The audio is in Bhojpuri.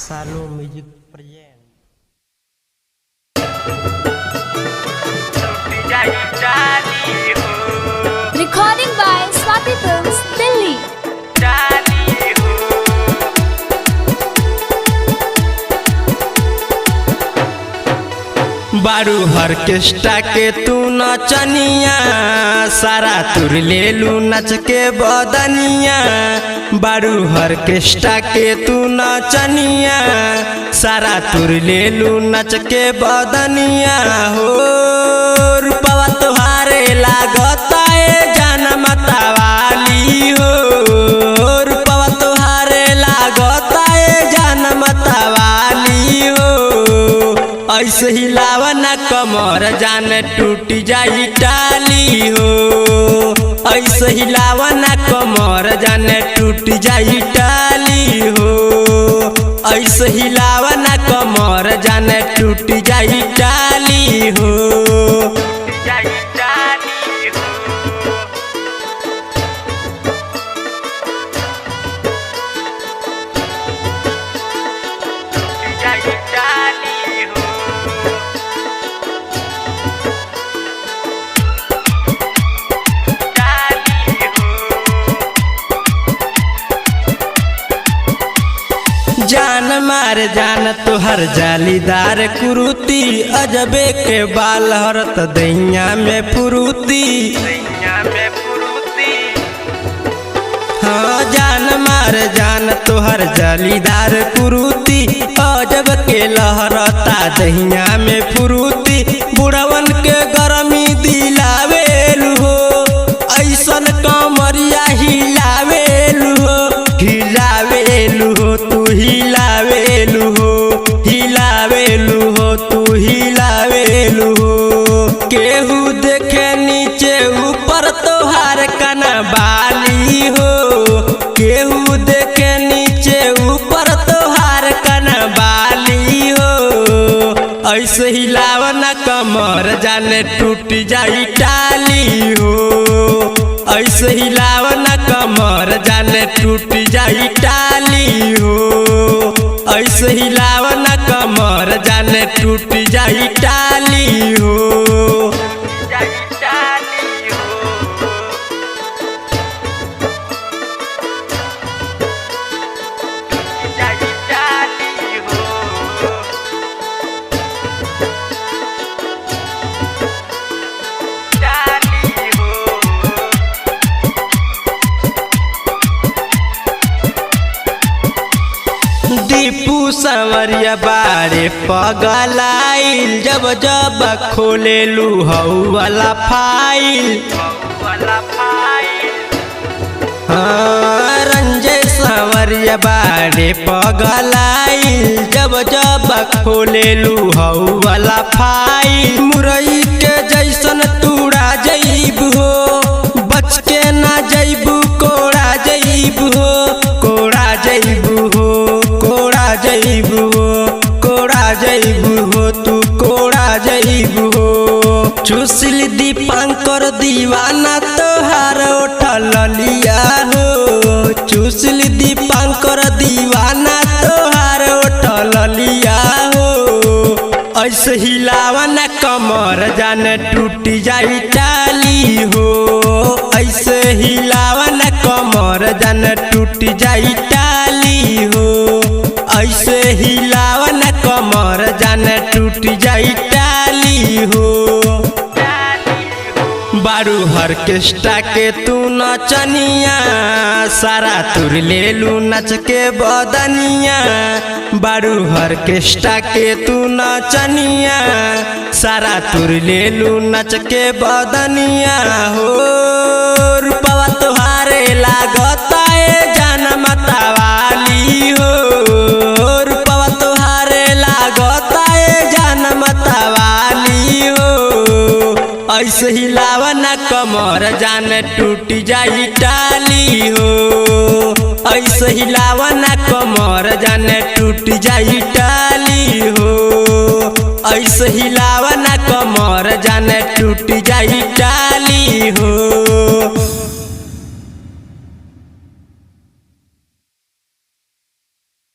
सालो music present. Recording by Swati Films, Delhi. बारू ऑर्केस्ट्रा के तू नचनिया, सारा तुर ले लू नच के बदनिया। बारू ऑर्केस्ट्रा के तू नचनिया, सारा तुर ले लू नच के बदनिया। हो रूपवा तुहारे लागता ए जनम तवाली हो, रूपवा तुहारे लागता ए जनम तवाली हो। ऐसे ही लावना कमर जाने टूट जाई टाली हो, ऐसे ही लावना कमर जाने टूट जाई टाली हो, ऐसे ही लावना कमर जाने टूट जाई टाली हो। जान मार जान तुहर जालीदार कुरुती, अजबे के बाल हरत दैया में फुरुती। हाँ जान मार जान तुहर जालीदार कुरुती, अजब के लहरता दहिया में फुरुती। बुढ़वन के गरमी दिलावेलु हो, ऐसन कमरिया हिलावेलु हो, हिलावेलु हो तू हिलावेलु हो, हिलावेलु हो तू हिलावेलु हो। केहू देखे नीचे ऊपर तोहार कनबाली हो, केहू देखे नीचे ऊपर तोहार कनबाली हो। ऐसे हिलावना कमर जाने टूट जाई टाली हो, ऐसे हिलावना कमर जाने टूट जाई टाली हो, ऐसे हिलावना कमर जाने टूट जाई टाली हो। दीपू संवरिया बारे पगलाइल, जब जब खोले लू हऊ वाला फाइल। हाँ रंजय संवरिया बारे पगलाइल, जब जब खोले लू हऊ वाला फाइल। मुरई के जैसन तूड़ा जईब हो, बच के ना जईबू कोड़ा जईब हो, कोड़ा जईबू हो, कोड़ा जईबू हो, कोड़ा जईबू हो तू कोड़ा जईबू हो। चुसिल दीपांकर दीवाना तोहार उठल लिया हो, चुसिल दीपांकर दीवाना तोहार उठल लिया हो। ऐसे हिलावना कमर जाने टूट जाई टाली हो, ऐसे हिलावना कमर जाने टूट जाई टाली हो, ऐसे हिलावना कमर जाने टूट जाई टाली हो। बारू ऑर्केस्ट्रा के तू नचनिया, सारा तुर ले लू नच के बदनिया। बारू ऑर्केस्ट्रा के तू नचनिया, सारा तुर ले लू नच के बदनिया। हो रूपवा तुहारे लागता ए जनम तवाली हो, रूपवा तुहारे लागता ए जनम तवाली हो। ऐसे हिलावना कमर जाने टूट जाई टाली हो, ऐसे हिलावना कमर जाने टूट जाई टाली हो, ऐसे हिलावना कमर जाने टूट जाई टाली हो।